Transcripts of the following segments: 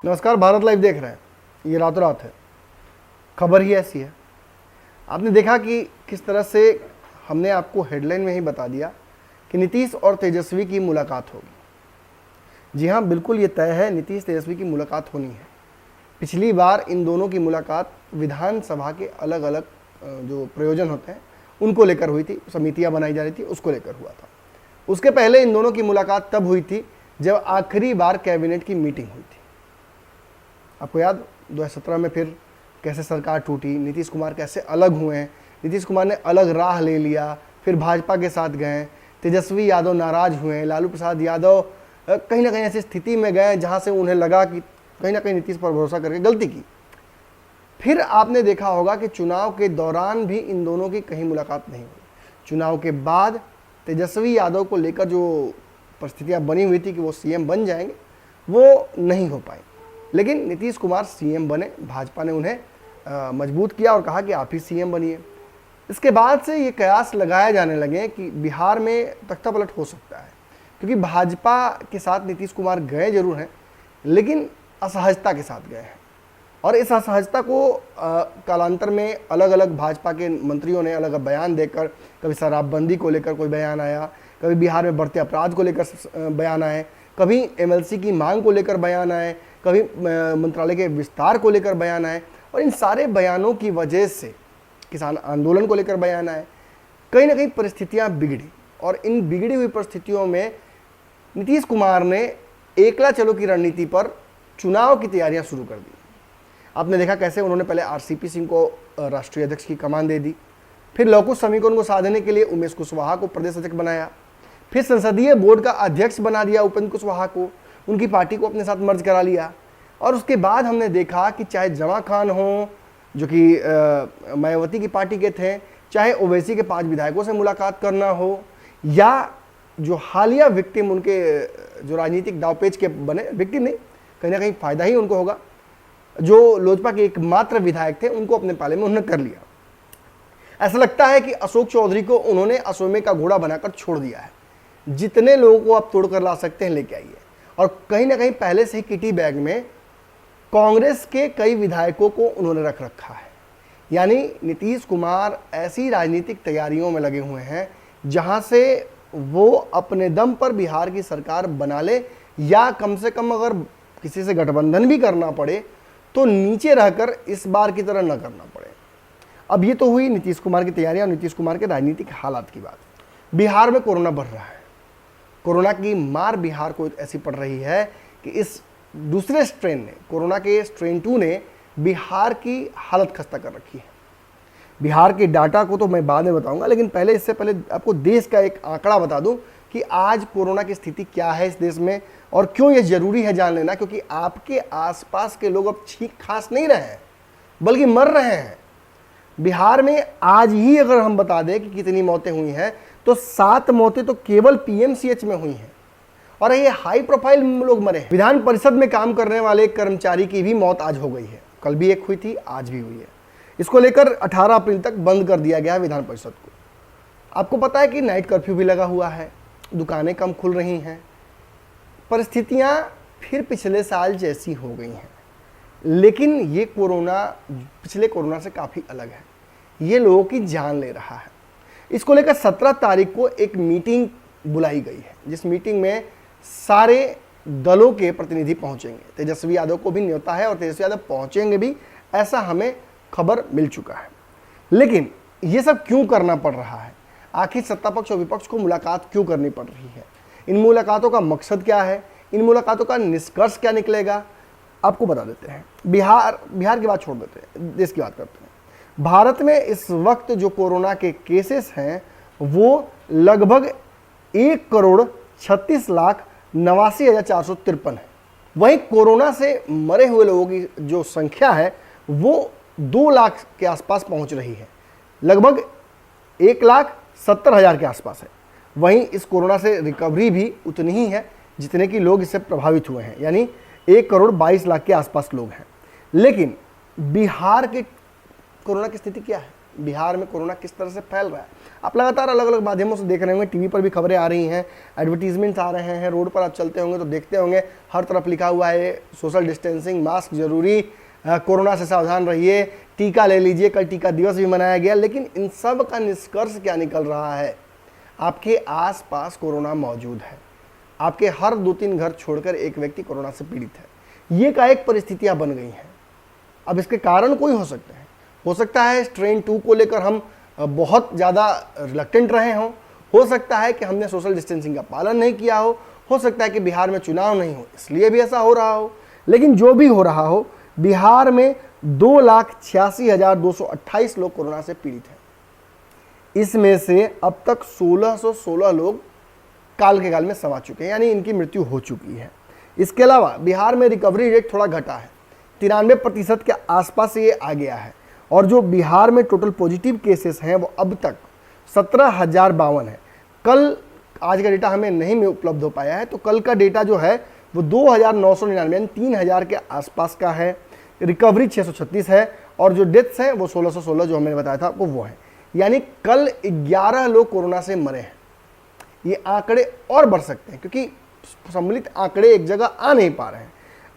नमस्कार, भारत लाइव देख रहे हैं। ये रातों रात है, खबर ही ऐसी है। आपने देखा कि किस तरह से हमने आपको हेडलाइन में ही बता दिया कि नीतीश और तेजस्वी की मुलाकात होगी। जी हाँ, बिल्कुल ये तय है, नीतीश तेजस्वी की मुलाकात होनी है। पिछली बार इन दोनों की मुलाकात विधानसभा के अलग अलग जो प्रयोजन होते हैं उनको लेकर हुई थी, समितियाँ बनाई जा रही थी, उसको लेकर हुआ था। उसके पहले इन दोनों की मुलाकात तब हुई थी जब आखिरी बार कैबिनेट की मीटिंग हुई थी। आपको याद 2017 में फिर कैसे सरकार टूटी, नीतीश कुमार कैसे अलग हुए हैं, नीतीश कुमार ने अलग राह ले लिया, फिर भाजपा के साथ गए, तेजस्वी यादव नाराज हुए, लालू प्रसाद यादव कहीं ना कहीं ऐसी स्थिति में गए जहां से उन्हें लगा कि कहीं ना कहीं नीतीश पर भरोसा करके गलती की। फिर आपने देखा होगा कि चुनाव के दौरान भी इन दोनों की कहीं मुलाकात नहीं हुई। चुनाव के बाद तेजस्वी यादव को लेकर जो परिस्थितियाँ बनी हुई थी कि वो सीएम बन जाएंगे, वो नहीं हो पाई। लेकिन नीतीश कुमार सीएम बने, भाजपा ने उन्हें मजबूत किया और कहा कि आप ही सीएम बनिए। इसके बाद से ये कयास लगाए जाने लगे कि बिहार में तख्ता पलट हो सकता है, क्योंकि भाजपा के साथ नीतीश कुमार गए जरूर हैं, लेकिन असहजता के साथ गए हैं। और इस असहजता को कालांतर में अलग अलग भाजपा के मंत्रियों ने अलग बयान देकर, कभी शराबबंदी को लेकर कोई बयान आया, कभी बिहार में बढ़ते अपराध को लेकर बयान आए, कभी एमएलसी की मांग को लेकर बयान आए, कभी मंत्रालय के विस्तार को लेकर बयान आए। और इन सारे बयानों की वजह से किसान आंदोलन को लेकर बयान आए, कहीं ना कहीं परिस्थितियां बिगड़ी। और इन बिगड़ी हुई परिस्थितियों में नीतीश कुमार ने एकला चलो की रणनीति पर चुनाव की तैयारियां शुरू कर दी। आपने देखा कैसे उन्होंने पहले आरसीपी सिंह को राष्ट्रीय अध्यक्ष की कमान दे दी, फिर लौकुश समीकरण को साधने के लिए उमेश कुशवाहा को प्रदेश अध्यक्ष बनाया, फिर संसदीय बोर्ड का अध्यक्ष बना दिया उपेंद्र कुशवाहा को, उनकी पार्टी को अपने साथ मर्ज करा लिया। और उसके बाद हमने देखा कि चाहे जमा खान हो जो कि मायावती की पार्टी के थे, चाहे ओवैसी के 5 विधायकों से मुलाकात करना हो, या जो हालिया विक्टिम उनके जो राजनीतिक दावपेच के बने, विक्टिम नहीं, कहीं ना कहीं फायदा ही उनको होगा, जो लोजपा के एकमात्र विधायक थे, उनको अपने पाले में उन्होंने कर लिया। ऐसा लगता है कि अशोक चौधरी को उन्होंने असोमे का घोड़ा बनाकर छोड़ दिया है। जितने लोगों को आप तोड़कर ला सकते हैं लेके आइए। और कहीं ना कहीं पहले से ही किटी बैग में कांग्रेस के कई विधायकों को उन्होंने रख रखा है। यानी नीतीश कुमार ऐसी राजनीतिक तैयारियों में लगे हुए हैं जहां से वो अपने दम पर बिहार की सरकार बना ले, या कम से कम अगर किसी से गठबंधन भी करना पड़े तो नीचे रहकर इस बार की तरह न करना पड़े। अब ये तो हुई नीतीश कुमार की तैयारियां और नीतीश कुमार के राजनीतिक हालात की बात। बिहार में कोरोना बढ़ रहा है। कोरोना की मार बिहार को ऐसी पड़ रही है कि इस दूसरे स्ट्रेन ने, कोरोना के स्ट्रेन 2 ने बिहार की हालत खस्ता कर रखी है। बिहार के डाटा को तो मैं बाद में बताऊंगा, लेकिन पहले इससे पहले आपको देश का एक आंकड़ा बता दूं कि आज कोरोना की स्थिति क्या है इस देश में और क्यों ये जरूरी है जान लेना। क्योंकि आपके आसपास के लोग अब ठीक खास नहीं रहे हैं, बल्कि मर रहे हैं। बिहार में आज ही अगर हम बता दें कि कितनी मौतें हुई हैं, तो 7 मौतें तो केवल पीएमसीएच में हुई हैं, और ये हाई प्रोफाइल लोग मरे हैं। विधान परिषद में काम करने वाले एक कर्मचारी की भी मौत आज हो गई है। कल भी एक हुई थी, आज भी हुई है। इसको लेकर 18 अप्रैल तक बंद कर दिया गया है विधान परिषद को। आपको पता है कि नाइट कर्फ्यू भी लगा हुआ है, दुकानें कम खुल रही हैं, परिस्थितियां फिर पिछले साल जैसी हो गई हैं। लेकिन ये कोरोना पिछले कोरोना से काफ़ी अलग है, ये लोगों की जान ले रहा है। इसको लेकर 17 तारीख को एक मीटिंग बुलाई गई है, जिस मीटिंग में सारे दलों के प्रतिनिधि पहुंचेंगे। तेजस्वी यादव को भी न्योता है और तेजस्वी यादव पहुंचेंगे भी, ऐसा हमें खबर मिल चुका है। लेकिन ये सब क्यों करना पड़ रहा है? आखिर सत्ता पक्ष और विपक्ष को मुलाकात क्यों करनी पड़ रही है? इन मुलाकातों का मकसद क्या है? इन मुलाकातों का निष्कर्ष क्या निकलेगा? आपको बता देते हैं। बिहार की बात छोड़ देते हैं, देश की बात करते हैं। भारत में इस वक्त जो कोरोना के केसेस हैं वो लगभग 1,36,89,453 है। वहीं कोरोना से मरे हुए लोगों की जो संख्या है वो 2 लाख के आसपास पहुंच रही है, लगभग 1,70,000 के आसपास है। वहीं इस कोरोना से रिकवरी भी उतनी ही है जितने कि लोग इससे प्रभावित हुए हैं, यानी 1,22,00,000 के आसपास लोग हैं। लेकिन बिहार के कोरोना की स्थिति क्या है? बिहार में कोरोना किस तरह से फैल रहा है। आप लगातार अलग अलग माध्यमों से देख रहे होंगे, टीवी पर भी खबरें आ रही हैं, एडवर्टीजमेंट्स आ रहे हैं, रोड पर आप चलते होंगे तो देखते होंगे हर तरफ लिखा हुआ है सोशल डिस्टेंसिंग, मास्क जरूरी, कोरोना से सावधान रहिए, टीका ले लीजिए, कल टीका दिवस भी मनाया गया। लेकिन इन सब का निष्कर्ष क्या निकल रहा है? आपके आसपास कोरोना मौजूद है, आपके हर 2-3 घर छोड़कर एक व्यक्ति कोरोना से पीड़ित है। ये का एक परिस्थितियां बन गई हैं। अब इसके कारण कोई हो सकते हैं, हो सकता है स्ट्रेन 2 को लेकर हम बहुत ज़्यादा रिलक्टेंट रहे हों, हो सकता है कि हमने सोशल डिस्टेंसिंग का पालन नहीं किया हो सकता है कि बिहार में चुनाव नहीं हो इसलिए भी ऐसा हो रहा हो। लेकिन जो भी हो रहा हो, बिहार में 2,86,228 लोग कोरोना से पीड़ित हैं। इसमें से अब तक 1616 लोग काल के काल में समा चुके हैं, यानी इनकी मृत्यु हो चुकी है। इसके अलावा बिहार में रिकवरी रेट थोड़ा घटा है, 93% के आसपास ये आ गया है। और जो बिहार में टोटल पॉजिटिव केसेस हैं वो अब तक 17,052 है। कल, आज का डेटा हमें नहीं में उपलब्ध हो पाया है, तो कल का डेटा जो है वो 2,999 3,000 के आसपास का है। रिकवरी 636 है और जो डेथ्स हैं वो 1616 जो हमने बताया था आपको वो है। यानी कल 11 लोग कोरोना से मरे हैं। ये आंकड़े और बढ़ सकते हैं क्योंकि सम्मिलित आंकड़े एक जगह आ नहीं पा रहे हैं।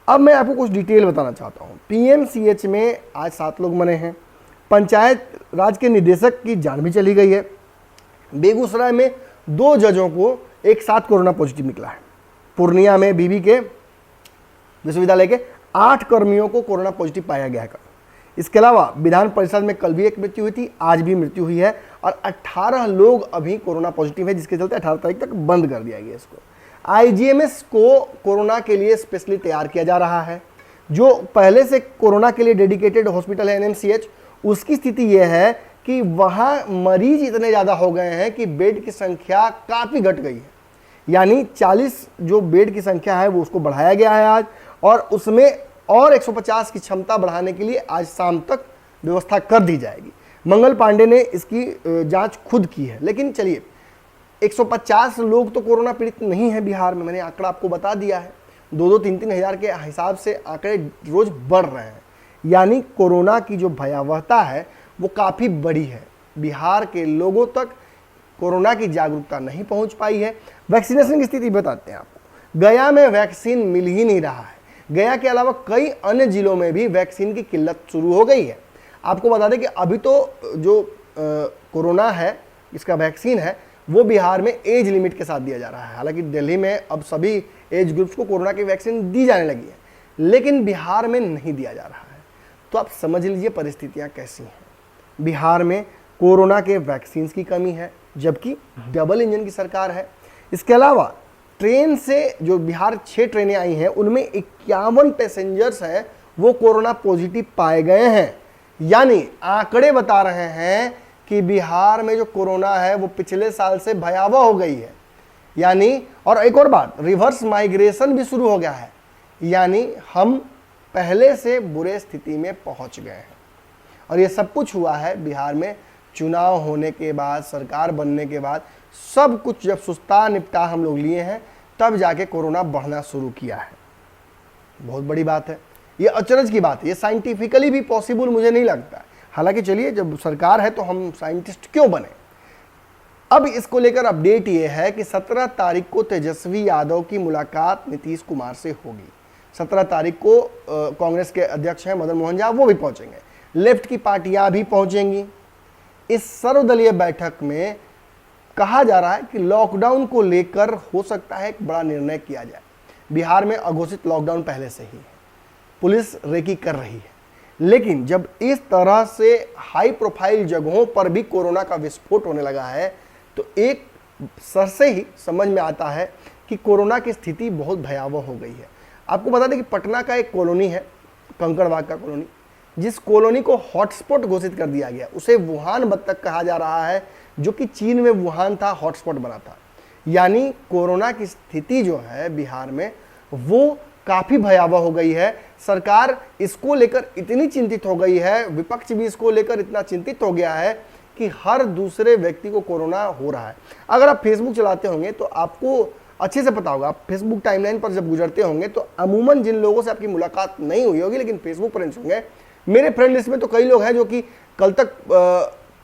अब मैं आपको कुछ डिटेल बताना चाहता हूँ। पीएमसीएच में आज 7 लोग मरे हैं। पंचायत राज के निदेशक की जान भी चली गई है। बेगूसराय में 2 जजों को एक साथ कोरोना पॉजिटिव निकला है। पूर्णिया में बीबी के विश्वविद्यालय के 8 कर्मियों को कोरोना पॉजिटिव पाया गया है। इसके अलावा विधान परिषद में कल भी एक मृत्यु हुई थी, आज भी मृत्यु हुई है और 18 लोग अभी कोरोना पॉजिटिव है, जिसके चलते 18 तारीख तक बंद कर दिया गया इसको। आईजीएमएस को कोरोना के लिए स्पेशली तैयार किया जा रहा है। जो पहले से कोरोना के लिए डेडिकेटेड हॉस्पिटल है एनएमसीएच, उसकी स्थिति यह है कि वहां मरीज इतने ज़्यादा हो गए हैं कि बेड की संख्या काफ़ी घट गई है। यानी 40 जो बेड की संख्या है वो उसको बढ़ाया गया है आज, और उसमें और 150 की क्षमता बढ़ाने के लिए आज शाम तक व्यवस्था कर दी जाएगी। मंगल पांडे ने इसकी जांच खुद की है। लेकिन चलिए, 150 लोग तो कोरोना पीड़ित नहीं है बिहार में, मैंने आंकड़ा आपको बता दिया है। 2-2, 3-3 हज़ार के हिसाब से आंकड़े रोज बढ़ रहे हैं। यानी कोरोना की जो भयावहता है वो काफ़ी बड़ी है। बिहार के लोगों तक कोरोना की जागरूकता नहीं पहुंच पाई है। वैक्सीनेशन की स्थिति बताते हैं आपको। गया में वैक्सीन मिल ही नहीं रहा है। गया के अलावा कई अन्य जिलों में भी वैक्सीन की किल्लत शुरू हो गई है। आपको बता दें कि अभी तो जो कोरोना है, इसका वैक्सीन है, वो बिहार में एज लिमिट के साथ दिया जा रहा है। हालांकि दिल्ली में अब सभी एज ग्रुप्स को कोरोना की वैक्सीन दी जाने लगी है, लेकिन बिहार में नहीं दिया जा रहा है। तो आप समझ लीजिए परिस्थितियां कैसी हैं। बिहार में कोरोना के वैक्सीन की कमी है, जबकि डबल इंजन की सरकार है। इसके अलावा ट्रेन से जो बिहार 6 ट्रेनें आई हैं, उनमें 51 पैसेंजर्स हैं वो कोरोना पॉजिटिव पाए गए हैं। यानी आंकड़े बता रहे हैं कि बिहार में जो कोरोना है वो पिछले साल से भयावह हो गई है। यानी, और एक और बात, रिवर्स माइग्रेशन भी शुरू हो गया है। यानी हम पहले से बुरे स्थिति में पहुंच गए हैं। और ये सब कुछ हुआ है बिहार में चुनाव होने के बाद, सरकार बनने के बाद। सब कुछ जब सुस्ता निपटा हम लोग लिए हैं, तब जाके कोरोना बढ़ना शुरू किया है। बहुत बड़ी बात है, ये अचरज की बात है। ये साइंटिफिकली भी पॉसिबल मुझे नहीं लगता। हालांकि चलिए, जब सरकार है तो हम साइंटिस्ट क्यों बने। अब इसको लेकर अपडेट ये है कि 17 तारीख को तेजस्वी यादव की मुलाकात नीतीश कुमार से होगी। 17 तारीख को कांग्रेस के अध्यक्ष हैं मदन मोहन झा, वो भी पहुंचेंगे। लेफ्ट की पार्टियां भी पहुंचेंगी। इस सर्वदलीय बैठक में कहा जा रहा है कि लॉकडाउन को लेकर हो सकता है एक बड़ा निर्णय किया जाए। बिहार में अघोषित लॉकडाउन पहले से ही है, पुलिस रेकी कर रही है। लेकिन जब इस तरह से हाई प्रोफाइल जगहों पर भी कोरोना का विस्फोट होने लगा है, तो एक सर से ही समझ में आता है कि कोरोना की स्थिति बहुत भयावह हो गई है। आपको बता दें कि पटना का एक कॉलोनी है, कंकड़बाग का कॉलोनी, जिस कॉलोनी को हॉटस्पॉट घोषित कर दिया गया, उसे वुहान बत्तख कहा जा रहा है, जो कि चीन में वुहान था, हॉटस्पॉट बना था। यानी कोरोना की स्थिति जो है बिहार में वो काफ़ी भयावह हो गई है। सरकार इसको लेकर इतनी चिंतित हो गई है, विपक्ष भी इसको लेकर इतना चिंतित हो गया है कि हर दूसरे व्यक्ति को कोरोना हो रहा है। अगर आप फेसबुक चलाते होंगे तो आपको अच्छे से पता होगा, आप फेसबुक टाइमलाइन पर जब गुजरते होंगे तो अमूमन जिन लोगों से आपकी मुलाकात नहीं हुई होगी लेकिन फेसबुक फ्रेंड्स होंगे, मेरे फ्रेंड लिस्ट में तो कई लोग हैं जो कि कल तक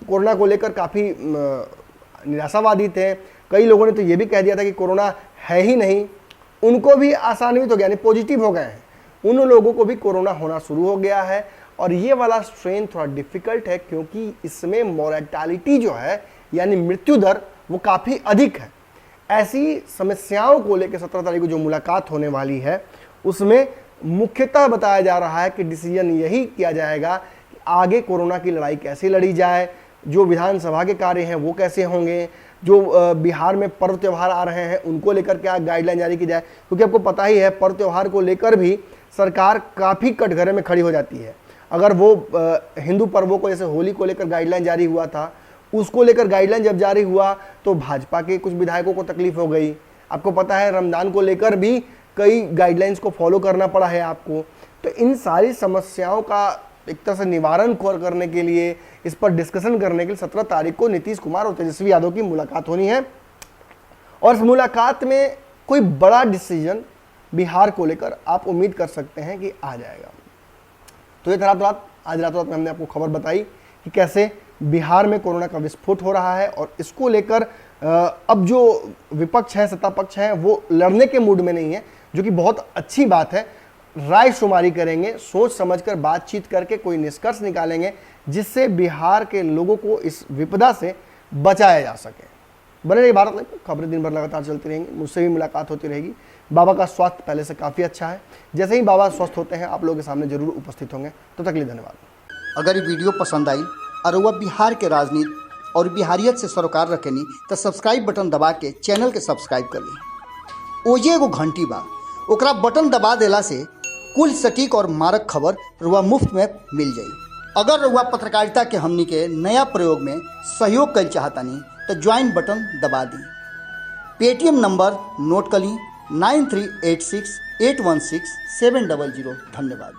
कोरोना को लेकर काफ़ी निराशावादी थे। कई लोगों ने तो ये भी कह दिया था कि कोरोना है ही नहीं, उनको भी आसान्वित हो गया, यानी पॉजिटिव हो गए हैं, उन लोगों को भी कोरोना होना शुरू हो गया है। और ये वाला स्ट्रेन थोड़ा डिफिकल्ट है क्योंकि इसमें मोर्टेलिटी जो है यानी मृत्यु दर वो काफ़ी अधिक है। ऐसी समस्याओं को लेकर 17 तारीख को जो मुलाकात होने वाली है उसमें मुख्यतः बताया जा रहा है कि डिसीजन यही किया जाएगा कि आगे कोरोना की लड़ाई कैसे लड़ी जाए, जो विधानसभा के कार्य हैं वो कैसे होंगे, जो बिहार में पर्व त्यौहार आ रहे हैं उनको लेकर क्या गाइडलाइन जारी की जाए। क्योंकि आपको पता ही है पर्व त्यौहार को लेकर भी सरकार काफ़ी कटघरे में खड़ी हो जाती है। अगर वो हिंदू पर्वों को, जैसे होली को लेकर गाइडलाइन जारी हुआ था, उसको लेकर गाइडलाइन जब जारी हुआ तो भाजपा के कुछ विधायकों को तकलीफ हो गई। आपको पता है रमज़ान को लेकर भी कई गाइडलाइंस को फॉलो करना पड़ा है आपको। तो इन सारी समस्याओं का एक तरह से निवारण करने के लिए, इस पर डिस्कशन करने के लिए 17 तारीख को नीतीश कुमार और तेजस्वी यादव की मुलाकात होनी है। और इस मुलाकात में कोई बड़ा डिसीजन बिहार को लेकर आप उम्मीद कर सकते हैं कि आ जाएगा। तो ये आज रातों रात में हमने आपको खबर बताई कि कैसे बिहार में कोरोना का विस्फोट हो रहा है और इसको लेकर अब जो विपक्ष है, सत्ता पक्ष है, वो लड़ने के मूड में नहीं है, जो कि बहुत अच्छी बात है। राय शुमारी करेंगे, सोच समझकर बातचीत करके कोई निष्कर्ष निकालेंगे जिससे बिहार के लोगों को इस विपदा से बचाया जा सके। बने रहिए भारत लाइव, खबरें दिन भर लगातार चलती रहेंगी, मुझसे भी मुलाकात होती रहेगी। बाबा का स्वास्थ्य पहले से काफ़ी अच्छा है, जैसे ही बाबा स्वस्थ होते हैं आप लोगों के सामने जरूर उपस्थित होंगे। तो तक के लिए धन्यवाद। अगर ये वीडियो पसंद आई और वह बिहार के राजनीति और बिहारियत से सरोकार रखेनी तो सब्सक्राइब बटन दबा के चैनल के सब्सक्राइब कर ली। ओजे एगो घंटी बा, ओकरा बटन दबा देला से कुल सटीक और मारक खबर रुआ मुफ्त में मिल जाई। अगर रुआ पत्रकारिता के हमनी के नया प्रयोग में सहयोग कर चाहतानी तो ज्वाइन बटन दबा दी। पेटीएम नंबर नोट कर ली 9386816700। धन्यवाद।